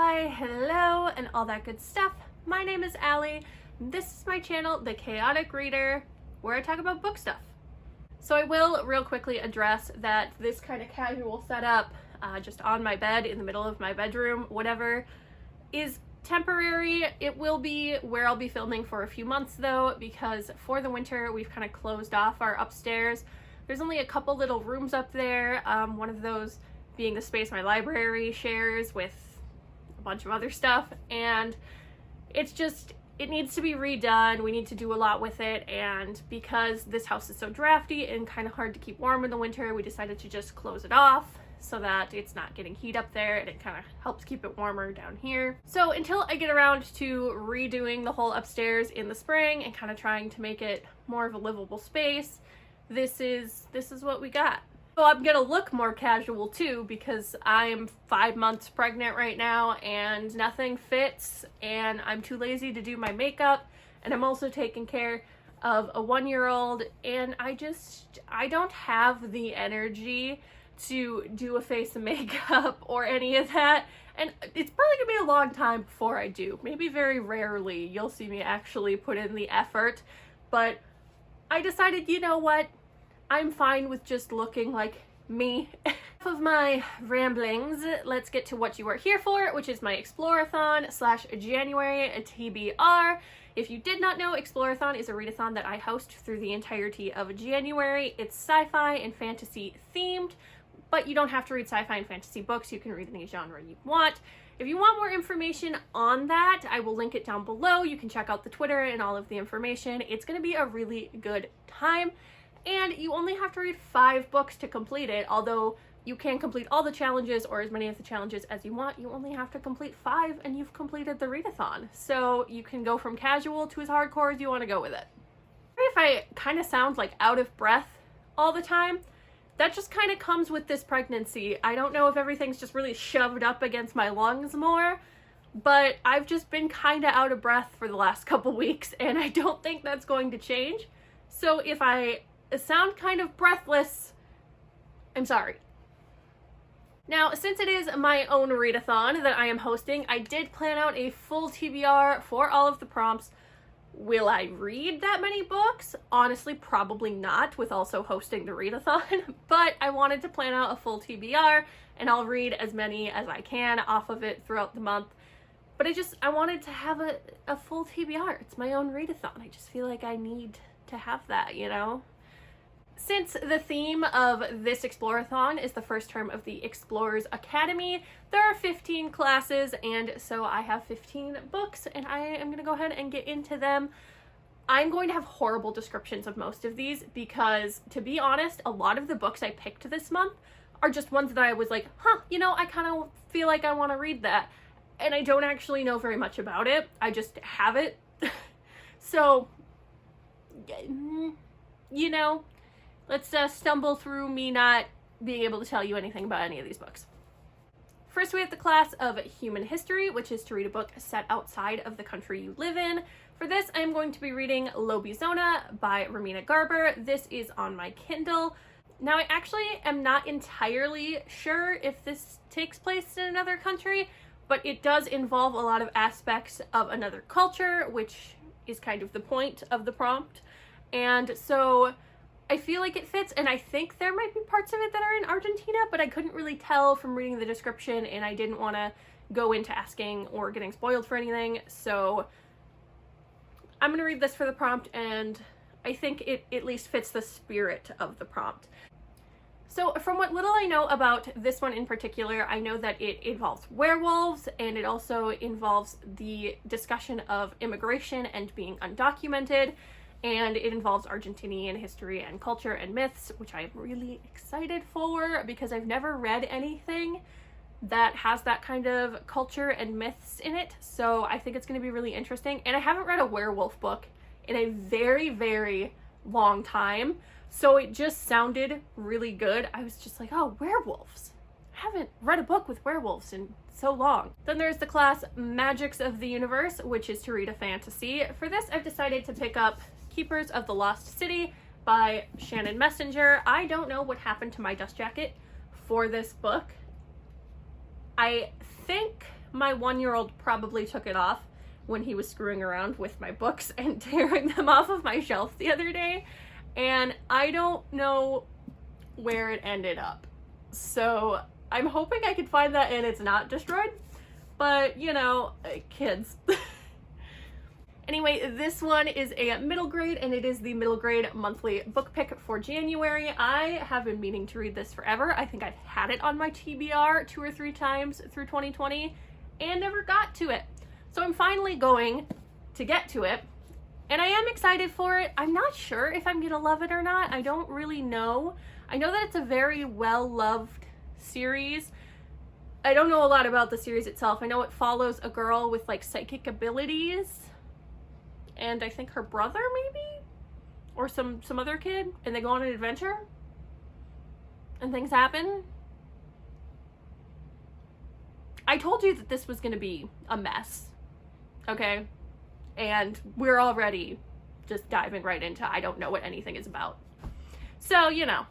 Hi, hello, and all that good stuff. My name is Allie. This is my channel, The Chaotic Reader, where I talk about book stuff. So I will real quickly address that this kind of casual setup, just on my bed in the middle of my bedroom, whatever, is temporary. It will be where I'll be filming for a few months though, because for the winter we've kind of closed off our upstairs. There's only a couple little rooms up there, one of those being the space my library shares with a bunch of other stuff, and it's just, it needs to be redone. We need to do a lot with it, and because this house is so drafty and kind of hard to keep warm in the winter, we decided to just close it off so that it's not getting heat up there, and it kind of helps keep it warmer down here. So until I get around to redoing the whole upstairs in the spring and kind of trying to make it more of a livable space, this is what we got. So I'm gonna look more casual too, because I am 5 months pregnant right now and nothing fits, and I'm too lazy to do my makeup, and I'm also taking care of a 1-year-old, and I don't have the energy to do a face and makeup or any of that, and it's probably gonna be a long time before I do. Maybe very rarely you'll see me actually put in the effort, but I decided, you know what, I'm fine with just looking like me. Enough of my ramblings, let's get to what you are here for, which is my Explore-a-thon / January TBR. If you did not know, Explore-a-thon is a readathon that I host through the entirety of January. It's sci-fi and fantasy themed, but you don't have to read sci-fi and fantasy books. You can read any genre you want. If you want more information on that, I will link it down below. You can check out the Twitter and all of the information. It's going to be a really good time. And you only have to read 5 books to complete it, although you can complete all the challenges or as many of the challenges as you want. You only have to complete 5 and you've completed the readathon. So you can go from casual to as hardcore as you want to go with it. If I kind of sound like out of breath all the time, that just kind of comes with this pregnancy. I don't know if everything's just really shoved up against my lungs more, but I've just been kind of out of breath for the last couple weeks, and I don't think that's going to change. So if I sound kind of breathless, I'm sorry. Now, since it is my own readathon that I am hosting, I did plan out a full TBR for all of the prompts. Will I read that many books? Honestly, probably not, with also hosting the readathon, but I wanted to plan out a full TBR, and I'll read as many as I can off of it throughout the month. But I wanted to have a full TBR. It's my own readathon. I just feel like I need to have that, you know? Since the theme of this Explore-a-thon is the first term of the Explorers Academy, there are 15 classes, and so I have 15 books, and I am going to go ahead and get into them. I'm going to have horrible descriptions of most of these because, to be honest, a lot of the books I picked this month are just ones that I was like, you know, I kind of feel like I want to read that, and I don't actually know very much about it. I just have it. So, you know, let's stumble through me not being able to tell you anything about any of these books. First, we have the class of Human History, which is to read a book set outside of the country you live in. For this, I am going to be reading Lobizona by Romina Garber. This is on my Kindle. Now, I actually am not entirely sure if this takes place in another country, but it does involve a lot of aspects of another culture, which is kind of the point of the prompt. And so I feel like it fits, and I think there might be parts of it that are in Argentina, but I couldn't really tell from reading the description, and I didn't want to go into asking or getting spoiled for anything, so I'm going to read this for the prompt, and I think it at least fits the spirit of the prompt. So from what little I know about this one in particular, I know that it involves werewolves, and it also involves the discussion of immigration and being undocumented, and it involves Argentinian history and culture and myths, which I'm really excited for because I've never read anything that has that kind of culture and myths in it, so I think it's going to be really interesting. And I haven't read a werewolf book in a very, very long time, so it just sounded really good. I was just like, oh, werewolves. I haven't read a book with werewolves in so long. Then there's the class Magics of the Universe, which is to read a fantasy. For this, I've decided to pick up Keepers of the Lost City by Shannon Messenger. I don't know what happened to my dust jacket for this book. I think my 1-year-old probably took it off when he was screwing around with my books and tearing them off of my shelf the other day, and I don't know where it ended up. So I'm hoping I could find that and it's not destroyed, but you know, kids. Anyway, this one is a middle grade, and it is the middle grade monthly book pick for January. I have been meaning to read this forever. I think I've had it on my TBR 2 or 3 times through 2020 and never got to it. So I'm finally going to get to it, and I am excited for it. I'm not sure if I'm gonna love it or not. I don't really know. I know that it's a very well-loved series. I don't know a lot about the series itself. I know it follows a girl with like psychic abilities, and I think her brother maybe, or some other kid, and they go on an adventure and things happen. I told you that this was gonna be a mess, okay? And we're already just diving right into I don't know what anything is about. So, you know.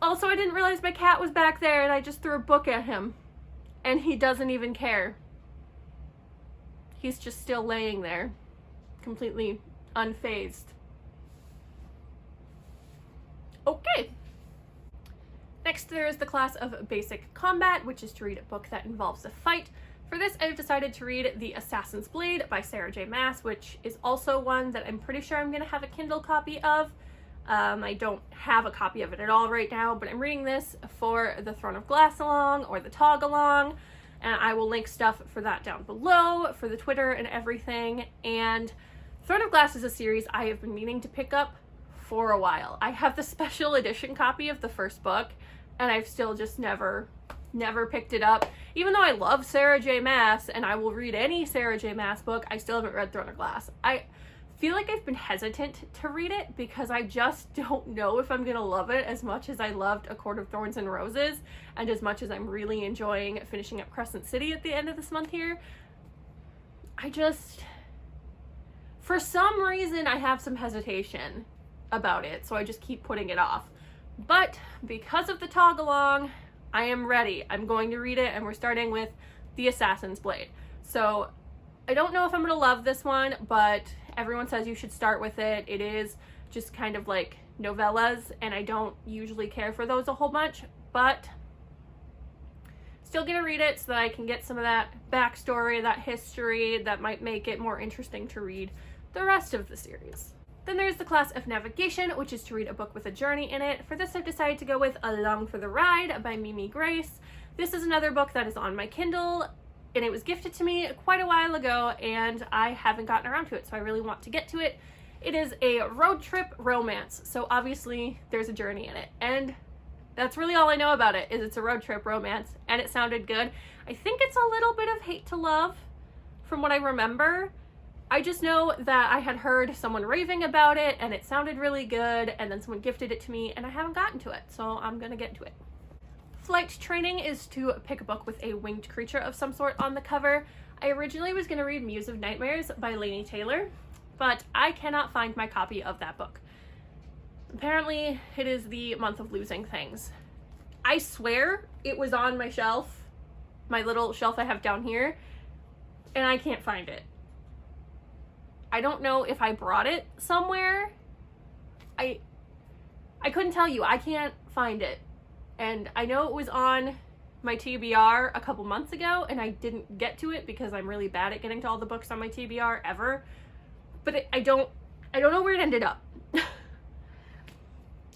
Also, I didn't realize my cat was back there, and I just threw a book at him, and he doesn't even care. He's just still laying there, completely unfazed. Okay. Next, there is the class of Basic Combat, which is to read a book that involves a fight. For this, I've decided to read The Assassin's Blade by Sarah J. Maas, which is also one that I'm pretty sure I'm going to have a Kindle copy of. I don't have a copy of it at all right now, but I'm reading this for the Throne of Glass along, or the Tog along, and I will link stuff for that down below, for the Twitter and everything. And Throne of Glass is a series I have been meaning to pick up for a while. I have the special edition copy of the first book, and I've still just never picked it up. Even though I love Sarah J. Maas, and I will read any Sarah J. Maas book, I still haven't read Throne of Glass. I feel like I've been hesitant to read it because I just don't know if I'm gonna love it as much as I loved A Court of Thorns and Roses, and as much as I'm really enjoying finishing up Crescent City at the end of this month here. For some reason, I have some hesitation about it, so I just keep putting it off. But because of the Tog along, I am ready. I'm going to read it, and we're starting with The Assassin's Blade. So I don't know if I'm gonna love this one, but everyone says you should start with it. It is just kind of like novellas, and I don't usually care for those a whole bunch, but still gonna read it so that I can get some of that backstory, that history that might make it more interesting to read the rest of the series. Then there's the class of Navigation, which is to read a book with a journey in it. For this, I've decided to go with Along for the Ride by Mimi Grace. This is another book that is on my Kindle, and it was gifted to me quite a while ago, and I haven't gotten around to it, so I really want to get to it. It is a road trip romance, so obviously there's a journey in it, and that's really all I know about it, is it's a road trip romance, and it sounded good. I think it's a little bit of hate to love, from what I remember. I just know that I had heard someone raving about it, and it sounded really good, and then someone gifted it to me, and I haven't gotten to it, so I'm gonna get to it. Flight Training is to pick a book with a winged creature of some sort on the cover. I originally was going to read Muse of Nightmares by Laini Taylor, but I cannot find my copy of that book. Apparently, it is the month of losing things. I swear it was on my shelf, my little shelf I have down here, and I can't find it. I don't know if I brought it somewhere. I couldn't tell you. I can't find it. And I know it was on my TBR a couple months ago, and I didn't get to it because I'm really bad at getting to all the books on my TBR ever. But I don't know where it ended up.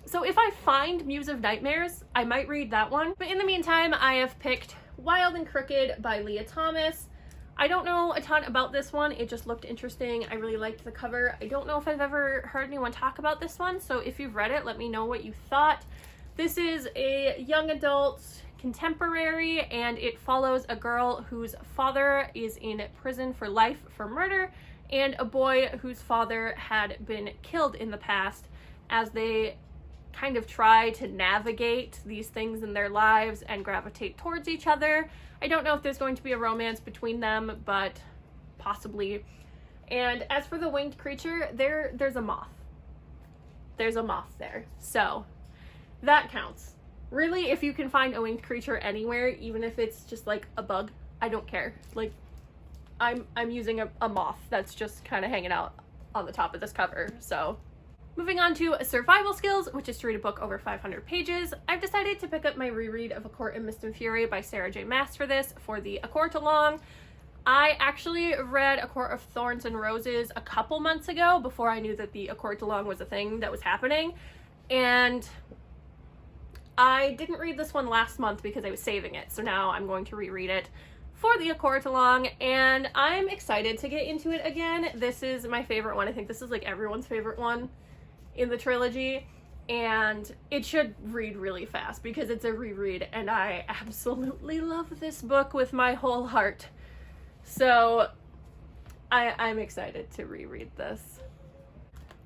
So if I find Muse of Nightmares, I might read that one. But in the meantime, I have picked Wild and Crooked by Leah Thomas. I don't know a ton about this one. It just looked interesting. I really liked the cover. I don't know if I've ever heard anyone talk about this one, so if you've read it, let me know what you thought. This is a young adult contemporary, and it follows a girl whose father is in prison for life for murder, and a boy whose father had been killed in the past, as they kind of try to navigate these things in their lives and gravitate towards each other. I don't know if there's going to be a romance between them, but possibly. And as for the winged creature, there's a moth. There's a moth there, so that counts. Really, if you can find a winged creature anywhere, even if it's just like a bug, I don't care. Like, I'm using a moth that's just kind of hanging out on the top of this cover, so. Moving on to survival skills, which is to read a book over 500 pages. I've decided to pick up my reread of A Court in Mist and Fury by Sarah J. Maas for this, for the A Court Along. I actually read A Court of Thorns and Roses a couple months ago, before I knew that the A Court Along was a thing that was happening, and I didn't read this one last month because I was saving it, so now I'm going to reread it for the A Court Along, and I'm excited to get into it again. This is my favorite one. I think this is like everyone's favorite one in the trilogy, and it should read really fast because it's a reread, and I absolutely love this book with my whole heart. So I'm excited to reread this.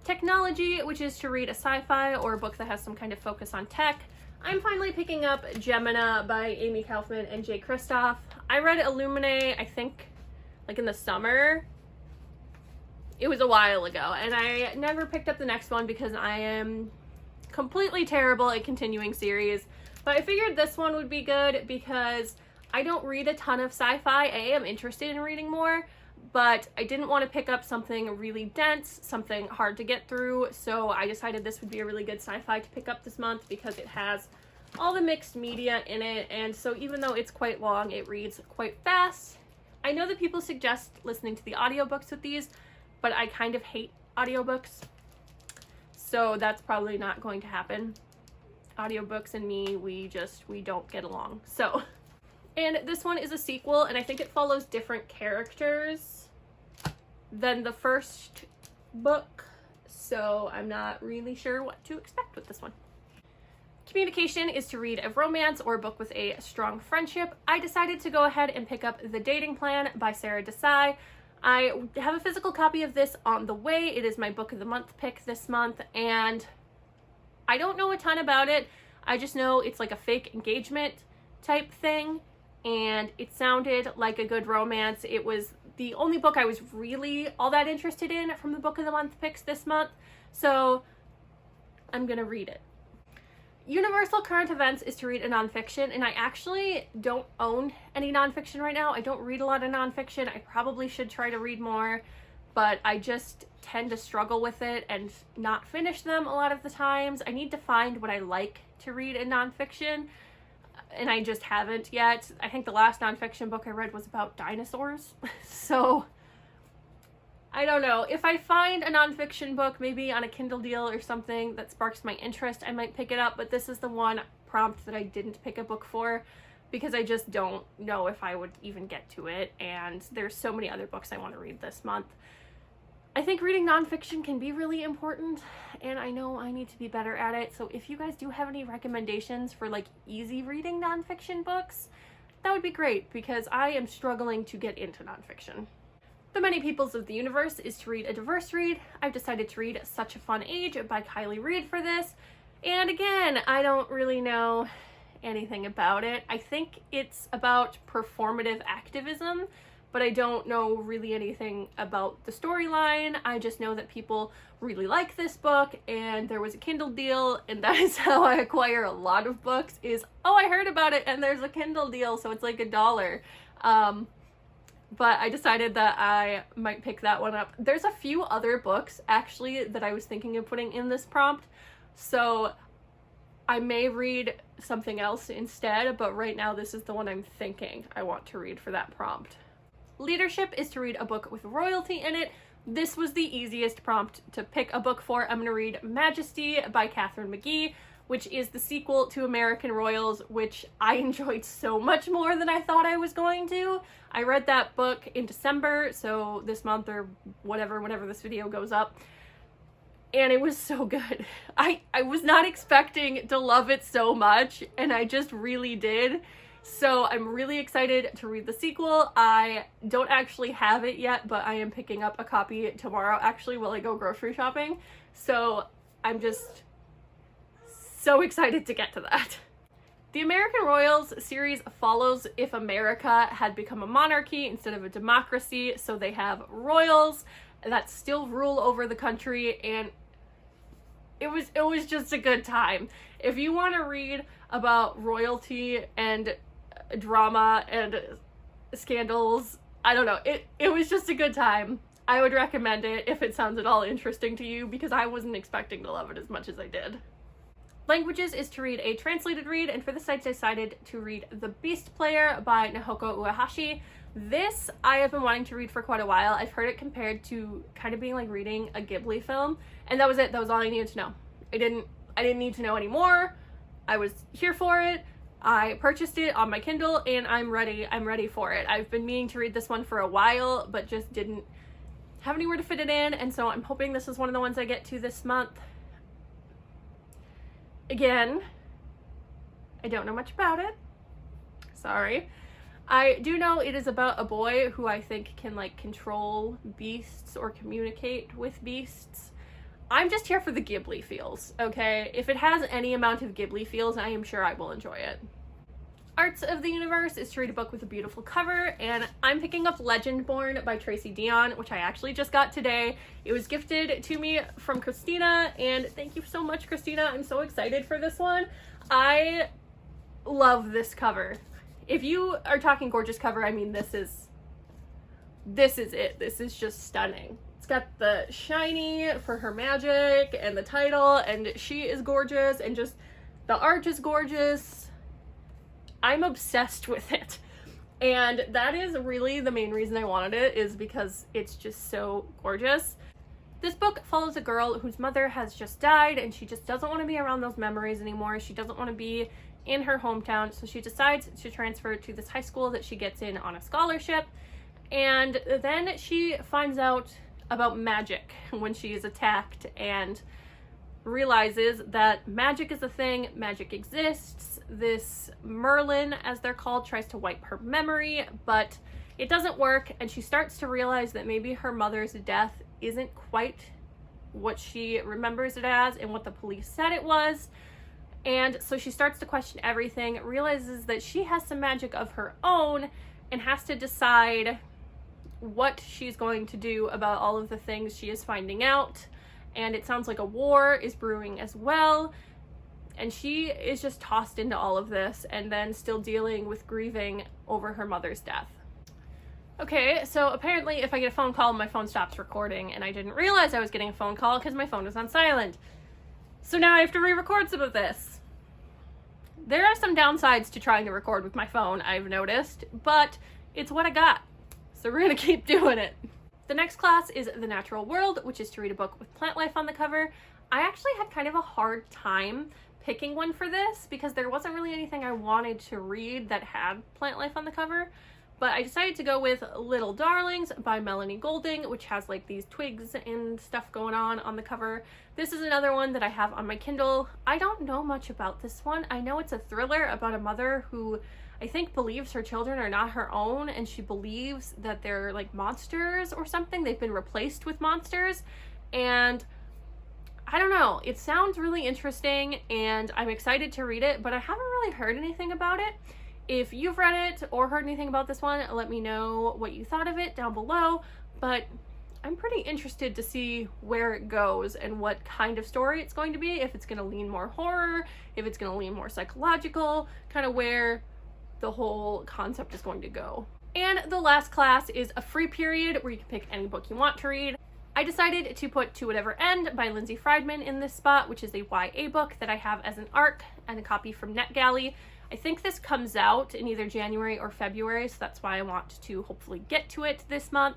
Technology, which is to read a sci-fi or a book that has some kind of focus on tech. I'm finally picking up Gemina by Amy Kaufman and Jay Kristoff. I read Illuminae, I think, like in the summer. It was a while ago, and I never picked up the next one because I am completely terrible at continuing series. But I figured this one would be good because I don't read a ton of sci-fi. I am interested in reading more, but I didn't want to pick up something really dense, something hard to get through, so I decided this would be a really good sci-fi to pick up this month because it has all the mixed media in it, and so even though it's quite long, it reads quite fast. I know that people suggest listening to the audiobooks with these, but I kind of hate audiobooks, so that's probably not going to happen. Audiobooks and me, we don't get along, so. And this one is a sequel, and I think it follows different characters than the first book, so I'm not really sure what to expect with this one. Communication is to read a romance or a book with a strong friendship. I decided to go ahead and pick up The Dating Plan by Sarah Desai. I have a physical copy of this on the way. It is my book of the month pick this month, and I don't know a ton about it. I just know it's like a fake engagement type thing, and it sounded like a good romance. It was the only book I was really all that interested in from the book of the month picks this month, so I'm gonna read it. Universal Current Events is to read a nonfiction, and I actually don't own any nonfiction right now. I don't read a lot of nonfiction. I probably should try to read more, but I just tend to struggle with it and not finish them a lot of the times. I need to find what I like to read in nonfiction, and I just haven't yet. I think the last nonfiction book I read was about dinosaurs, so I don't know. If I find a nonfiction book, maybe on a Kindle deal or something that sparks my interest, I might pick it up, but this is the one prompt that I didn't pick a book for because I just don't know if I would even get to it, and there's so many other books I want to read this month. I think reading nonfiction can be really important, and I know I need to be better at it, so if you guys do have any recommendations for like easy reading nonfiction books, that would be great because I am struggling to get into nonfiction. The Many Peoples of the Universe is to read a diverse read. I've decided to read Such a Fun Age by Kylie Reid for this. And again, I don't really know anything about it. I think it's about performative activism, but I don't know really anything about the storyline. I just know that people really like this book, and there was a Kindle deal, and that is how I acquire a lot of books is, oh, I heard about it and there's a Kindle deal, so it's like $1. But I decided that I might pick that one up. There's a few other books, actually, that I was thinking of putting in this prompt, so I may read something else instead, but right now this is the one I'm thinking I want to read for that prompt. Leadership is to read a book with royalty in it. This was the easiest prompt to pick a book for. I'm going to read Majesty by Catherine McGee, which is the sequel to American Royals, which I enjoyed so much more than I thought I was going to. I read that book in December, so this month or whenever this video goes up, and it was so good. I was not expecting to love it so much, and I just really did. So I'm really excited to read the sequel. I don't actually have it yet, but I am picking up a copy tomorrow, actually, while I go grocery shopping. So I'm just so excited to get to that. The American Royals series follows if America had become a monarchy instead of a democracy, so they have royals that still rule over the country, and it was just a good time. If you want to read about royalty and drama and scandals, I don't know, it was just a good time. I would recommend it if it sounds at all interesting to you, because I wasn't expecting to love it as much as I did. Languages is to read a translated read, and for this I decided to read The Beast Player by Nihoko Uehashi. This I have been wanting to read for quite a while. I've heard it compared to kind of being like reading a Ghibli film, and that was it. That was all I needed to know. I didn't need to know any more. I was here for it. I purchased it on my Kindle, and I'm ready for it. I've been meaning to read this one for a while, but just didn't have anywhere to fit it in, and so I'm hoping this is one of the ones I get to this month. Again, I don't know much about it. Sorry. I do know it is about a boy who I think can like control beasts or communicate with beasts. I'm just here for the Ghibli feels, okay? If it has any amount of Ghibli feels, I am sure I will enjoy it. Arts of the Universe is to read a book with a beautiful cover, and I'm picking up Legendborn by Tracy Deonn, which I actually just got today. It was gifted to me from Christina, and thank you so much, Christina. I'm so excited for this one. I love this cover. If you are talking gorgeous cover, I mean, this is it. This is just stunning. It's got the shiny for her magic and the title, and she is gorgeous, and just the art is gorgeous. I'm obsessed with it, and that is really the main reason I wanted it, is because it's just so gorgeous. This book follows a girl whose mother has just died, and she just doesn't want to be around those memories anymore. She doesn't want to be in her hometown, so she decides to transfer to this high school that she gets in on a scholarship, and then she finds out about magic when she is attacked and realizes that magic is a thing, magic exists. This Merlin, as they're called, tries to wipe her memory, but it doesn't work, and she starts to realize that maybe her mother's death isn't quite what she remembers it as and what the police said it was. And so she starts to question everything, realizes that she has some magic of her own, and has to decide what she's going to do about all of the things she is finding out. And it sounds like a war is brewing as well, and she is just tossed into all of this, and then still dealing with grieving over her mother's death. Okay, so apparently if I get a phone call, my phone stops recording, and I didn't realize I was getting a phone call because my phone was on silent. So now I have to re-record some of this. There are some downsides to trying to record with my phone, I've noticed, but it's what I got, so we're gonna keep doing it. The next class is The Natural World, which is to read a book with plant life on the cover. I actually had kind of a hard time picking one for this because there wasn't really anything I wanted to read that had plant life on the cover, but I decided to go with Little Darlings by Melanie Golding, which has like these twigs and stuff going on the cover. This is another one that I have on my Kindle. I don't know much about this one. I know it's a thriller about a mother who I think believes her children are not her own, and she believes that they're like monsters or something. They've been replaced with monsters, and I don't know. It sounds really interesting, and I'm excited to read it, but I haven't really heard anything about it. If you've read it or heard anything about this one, let me know what you thought of it down below, but I'm pretty interested to see where it goes and what kind of story it's going to be, if it's going to lean more horror, if it's going to lean more psychological, kind of where the whole concept is going to go. And the last class is a free period where you can pick any book you want to read. I decided to put To Whatever End by Lindsay Friedman in this spot, which is a YA book that I have as an ARC and a copy from NetGalley. I think this comes out in either January or February, so that's why I want to hopefully get to it this month.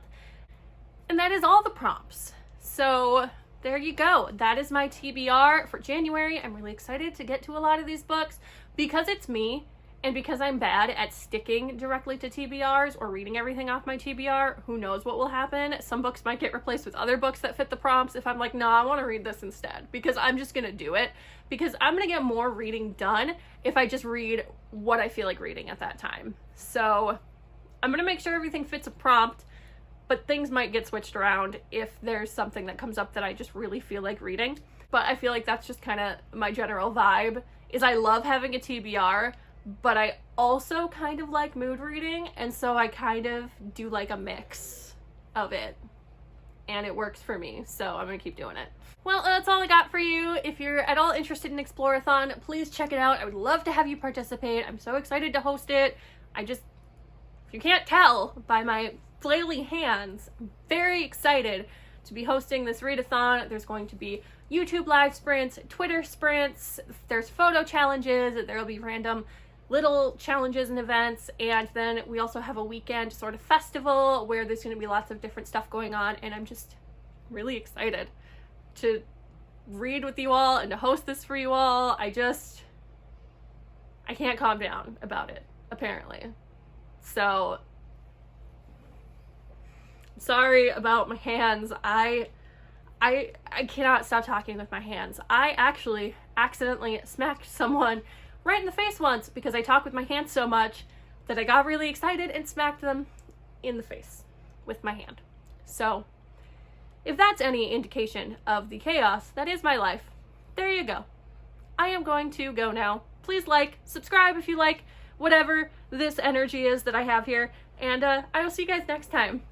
And that is all the prompts. So there you go. That is my TBR for January. I'm really excited to get to a lot of these books because it's me. And because I'm bad at sticking directly to TBRs or reading everything off my TBR, who knows what will happen. Some books might get replaced with other books that fit the prompts if I'm like, no, I want to read this instead, because I'm just going to do it, because I'm going to get more reading done if I just read what I feel like reading at that time. So I'm going to make sure everything fits a prompt, but things might get switched around if there's something that comes up that I just really feel like reading. But I feel like that's just kind of my general vibe, is I love having a TBR, but I also kind of like mood reading, and so I kind of do like a mix of it. and it works for me, so I'm gonna keep doing it. Well, that's all I got for you. If you're at all interested in Explore-a-thon, please check it out. I would love to have you participate. I'm so excited to host it. If you can't tell by my flailing hands, I'm very excited to be hosting this readathon. There's going to be YouTube live sprints, Twitter sprints, there's photo challenges, there'll be random little challenges and events, and then we also have a weekend sort of festival where there's going to be lots of different stuff going on, and I'm just really excited to read with you all and to host this for you all. I can't calm down about it, apparently. So, sorry about my hands. I cannot stop talking with my hands. I actually accidentally smacked someone right in the face once because I talk with my hands so much that I got really excited and smacked them in the face with my hand. So, if that's any indication of the chaos that is my life, there you go. I am going to go now. Please like, subscribe if you like whatever this energy is that I have here, and I will see you guys next time.